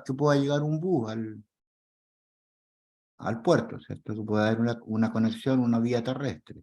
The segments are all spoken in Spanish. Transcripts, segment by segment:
que pueda llegar un bus al puerto, ¿cierto? Que pueda haber una conexión, una vía terrestre,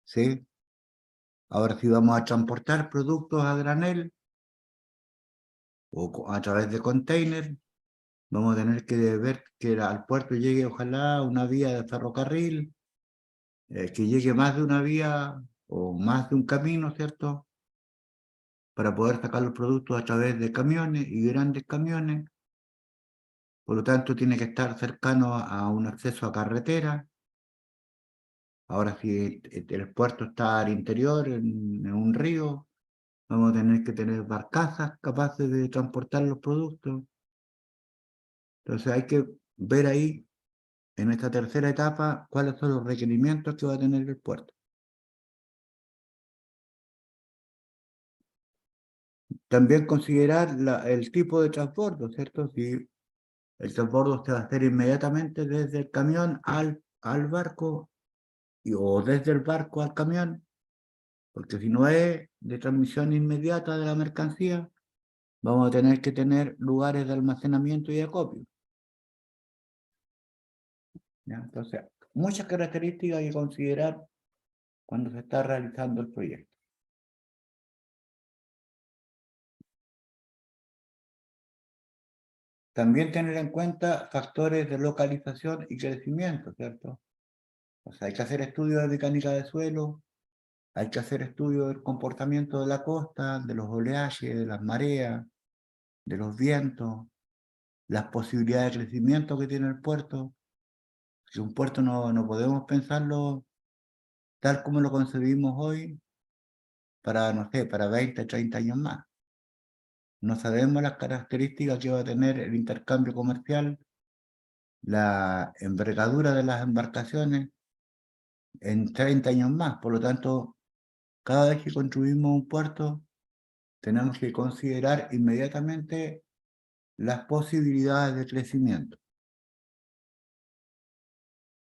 ¿sí? Ahora, si vamos a transportar productos a granel o a través de container, vamos a tener que ver que al puerto llegue, ojalá, una vía de ferrocarril, que llegue más de una vía o más de un camino, ¿cierto? Para poder sacar los productos a través de camiones y grandes camiones. Por lo tanto, tiene que estar cercano a un acceso a carretera. Ahora, si el puerto está al interior, en un río, vamos a tener que tener barcazas capaces de transportar los productos. Entonces hay que ver ahí, en esta tercera etapa, cuáles son los requerimientos que va a tener el puerto. También considerar el tipo de transbordo, ¿cierto? Si el transbordo se va a hacer inmediatamente desde el camión al barco o desde el barco al camión, porque si no es de transmisión inmediata de la mercancía, vamos a tener que tener lugares de almacenamiento y de acopio, ¿ya? Entonces, muchas características hay que considerar cuando se está realizando el proyecto. También tener en cuenta factores de localización y crecimiento, ¿cierto? O sea, hay que hacer estudios de mecánica de suelo, hay que hacer estudios del comportamiento de la costa, de los oleajes, de las mareas, de los vientos, las posibilidades de crecimiento que tiene el puerto. Si un puerto no podemos pensarlo tal como lo concebimos hoy para, no sé, para 20, 30 años más. No sabemos las características que va a tener el intercambio comercial, la envergadura de las embarcaciones en 30 años más. Por lo tanto, cada vez que construimos un puerto, tenemos que considerar inmediatamente las posibilidades de crecimiento.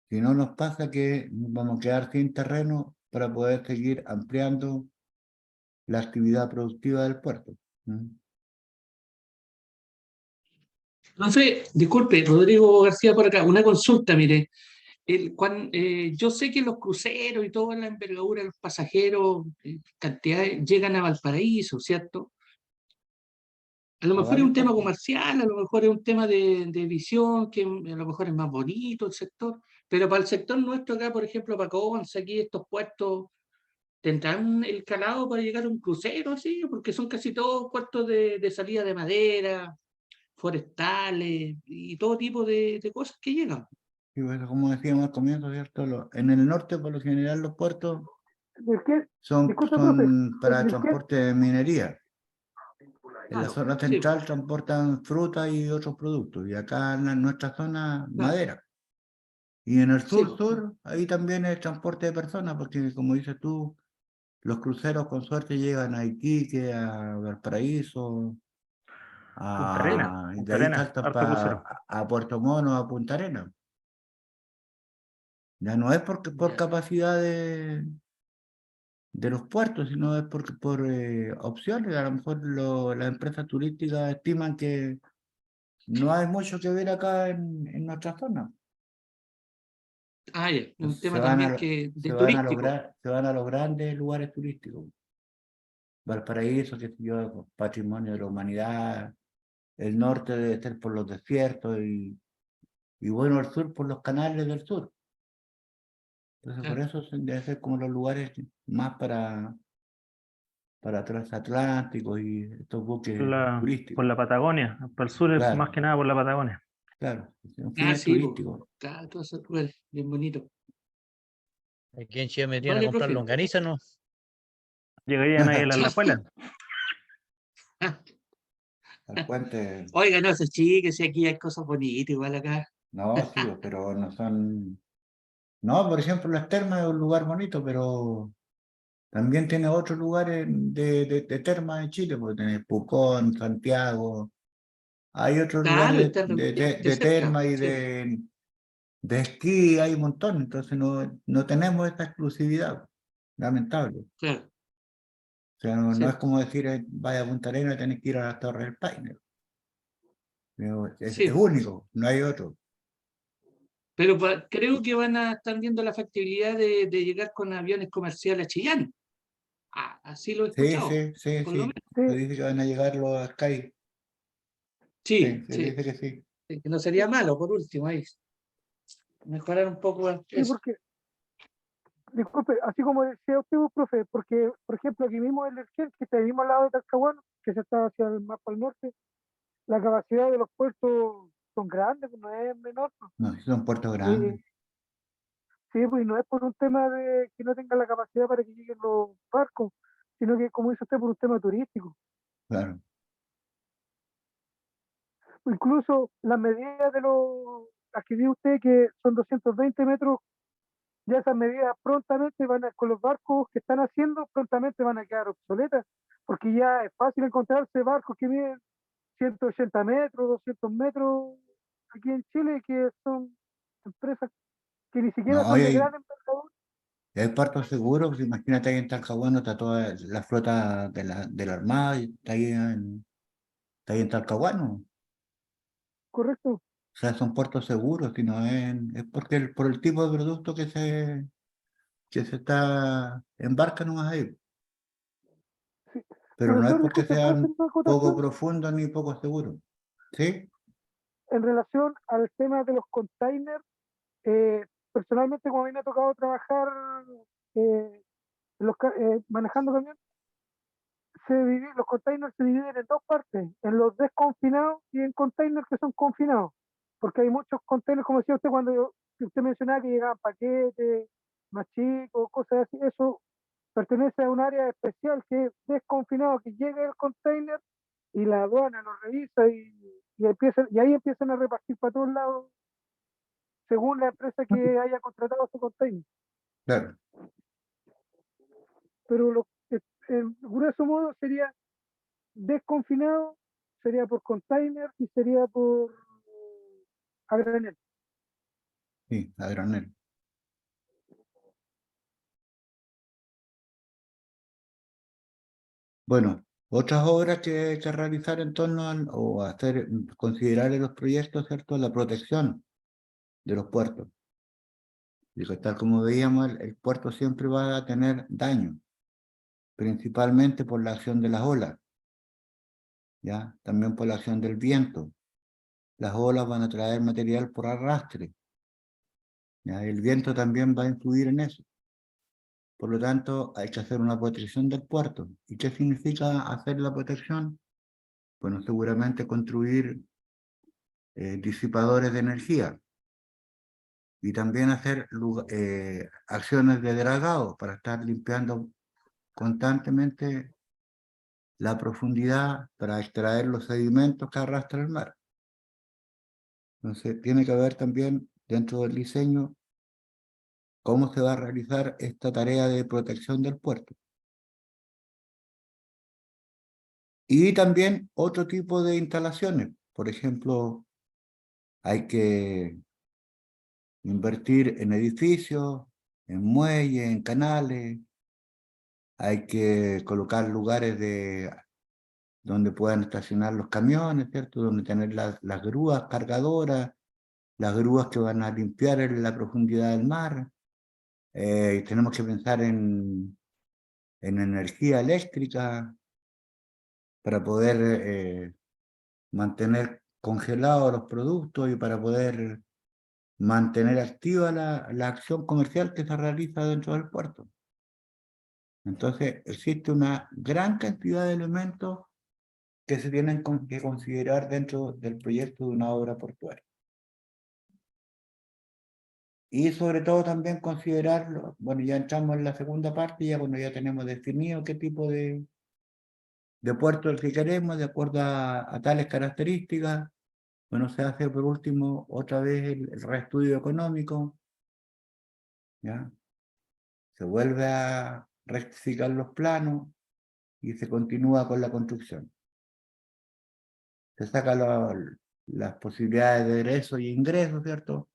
Si no, nos pasa que vamos a quedar sin terreno para poder seguir ampliando la actividad productiva del puerto. Entonces, disculpe, Rodrigo García por acá, una consulta, mire. Yo sé que los cruceros y toda la envergadura de los pasajeros, cantidades, llegan a Valparaíso, ¿cierto? A lo A mejor es varios un tema puertos. comercial, a lo mejor es un tema de visión, que a lo mejor es más bonito el sector, pero para el sector nuestro acá, por ejemplo, para Conce, aquí estos puertos, ¿tendrán el calado para llegar a un crucero así? Porque son casi todos puertos de salida de madera, forestales y todo tipo de cosas que llegan. Y bueno, como decíamos al comienzo, ¿cierto? En el norte, por lo general, los puertos Disculpe, profe, son para ¿de qué? transporte de minería. En la Claro, zona sí, central transportan fruta y otros productos, y acá en nuestra zona, claro, madera. Y en el sí, pues, sur, ahí también es transporte de personas, porque como dices tú, los cruceros con suerte llegan a Iquique, a Valparaíso, y de Punta ahí Arenas, saltan harto crucero. a Puerto Mono, a Punta Arenas. Ya no es porque por ya. capacidad de los puertos, sino es por opciones. A lo mejor las empresas turísticas estiman que no hay mucho que ver acá en nuestra zona. Ah, ya, un Entonces tema también que de turístico. se van a los grandes lugares turísticos. Valparaíso, que yo, patrimonio de la humanidad, el norte debe ser por los desiertos y bueno, el sur por los canales del sur. Entonces por Claro. eso debe ser como los lugares más para transatlánticos y estos buques Por turísticos. la Patagonia, por el sur es más Claro, que nada por la Patagonia. claro, son Ah, fines sí, pues, turísticos. claro, todos esos lugares, bien bonito. Aquí en Chile me irían a Vale, comprar profe. longaniza, ¿no? Llegarían ahí a la escuela. Ah, Al puente, oiga, no se chique, si aquí hay cosas bonitas, igual acá. no, sí, pero no son. No, por ejemplo, las termas es un lugar bonito, pero también tiene otros lugares de termas en Chile, porque tiene Pucón, Santiago, hay otros Claro, lugares está en Recoleta, de cerca. terma y Sí, de esquí, hay un montón, entonces no tenemos esta exclusividad, lamentable. claro, O sea, no es sí. como decir, vaya a Punta Arenas y tenés que ir a las Torres del Paine. Es Sí, único, no hay otro. pero creo que van a estar viendo la factibilidad de llegar con aviones comerciales a Chillán. Ah, así lo he Sí, escuchado, sí, sí, por lo sí. menos. Se dice que van a llegar los Sky. Sí, Sí, se sí, dice que sí. sí, que no sería malo, por último, ahí mejorar un poco Sí, eso. porque, disculpe, así como decía usted, profe, porque, por ejemplo, aquí mismo en el Ergel, que está ahí mismo al lado de Talcahuano, que se está hacia el más para el norte, la capacidad de los puertos son grandes, pues no es menor, pues. No, sí son puertos Y, grandes. sí, pues y no es por un tema de que no tengan la capacidad para que lleguen los barcos, sino que, como dice usted, por un tema turístico. Claro. Incluso las medidas de las que dice usted que son 220 metros, ya esas medidas prontamente con los barcos que están haciendo, prontamente van a quedar obsoletas, porque ya es fácil encontrarse barcos que miden 180 metros, 200 metros aquí en Chile, que son empresas que ni siquiera No, son de y gran envergadura. hay puertos seguros, pues imagínate ahí en Talcahuano está toda la flota de la Armada, y está ahí en Talcahuano. Correcto. O sea, son puertos seguros, sino es porque por el tipo de producto que se está embarca nomás ahí. Sí. Pero no es Profesor, porque disculpe, ¿puedo hacer sean una poco acotación? profundos ni poco seguros. ¿Sí? En relación al tema de los containers, personalmente, como a mí me ha tocado trabajar manejando camiones, los containers se dividen en dos partes, en los desconfinados y en containers que son confinados, porque hay muchos containers, como decía usted que usted mencionaba que llegaban paquetes más chicos, cosas así, eso pertenece a un área especial que es desconfinado, que llega el container y la aduana lo revisa y ahí empiezan a repartir para todos lados según la empresa que haya contratado ese container. Claro. Pero en grueso modo sería desconfinado, sería por container y sería por a granel. Sí, a granel. Bueno, otras obras que hay que realizar en torno o hacer, considerar en los proyectos, ¿cierto? La protección de los puertos. Digo, tal como veíamos, el puerto siempre va a tener daño, principalmente por la acción de las olas, ¿ya? También por la acción del viento. Las olas van a traer material por arrastre, ¿ya? El viento también va a influir en eso. Por lo tanto, hay que hacer una protección del puerto. ¿Y qué significa hacer la protección? Bueno, seguramente construir disipadores de energía y también hacer acciones de dragado para estar limpiando constantemente la profundidad para extraer los sedimentos que arrastra el mar. Entonces, tiene que haber también dentro del diseño cómo se va a realizar esta tarea de protección del puerto. Y también otro tipo de instalaciones. Por ejemplo, hay que invertir en edificios, en muelles, en canales. Hay que colocar lugares donde puedan estacionar los camiones, ¿cierto? Donde tener las grúas cargadoras, las grúas que van a limpiar la profundidad del mar. Tenemos que pensar en energía eléctrica para poder mantener congelados los productos y para poder mantener activa la acción comercial que se realiza dentro del puerto. Entonces, existe una gran cantidad de elementos que se tienen que considerar dentro del proyecto de una obra portuaria. Y sobre todo también considerarlo, bueno, ya entramos en la segunda parte, ya cuando ya tenemos definido qué tipo de puerto el que queremos, de acuerdo a tales características. Bueno, se hace por último otra vez el reestudio económico, ¿ya? Se vuelve a rectificar los planos y se continúa con la construcción. Se sacan las posibilidades de egreso y ingreso, ¿cierto?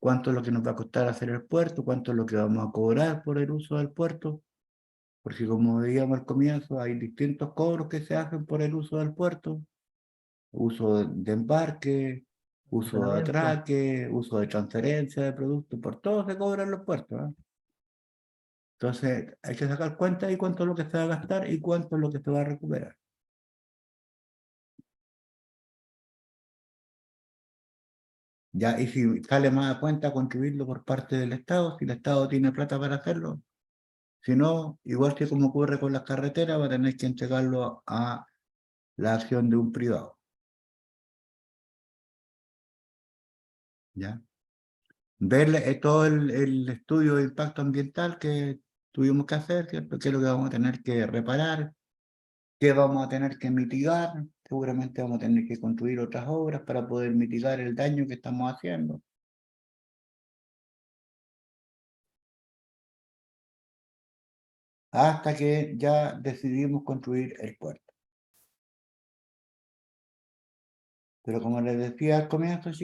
Cuánto es lo que nos va a costar hacer el puerto, cuánto es lo que vamos a cobrar por el uso del puerto, porque como veíamos al comienzo, hay distintos cobros que se hacen por el uso del puerto, uso de embarque, uso de atraque, uso de transferencia de productos, por todo se cobran los puertos. Entonces hay que sacar cuenta de cuánto es lo que se va a gastar y cuánto es lo que se va a recuperar. Ya, y si sale más a cuenta contribuirlo por parte del Estado, si el Estado tiene plata para hacerlo, si no, igual que como ocurre con las carreteras, va a tener que entregarlo a la acción de un privado. ¿Ya? Ver todo el estudio de impacto ambiental que tuvimos que hacer, ¿cierto? ¿Qué es lo que vamos a tener que reparar? ¿Qué vamos a tener que mitigar? Seguramente vamos a tener que construir otras obras para poder mitigar el daño que estamos haciendo. Hasta que ya decidimos construir el puerto. Pero como les decía al comienzo,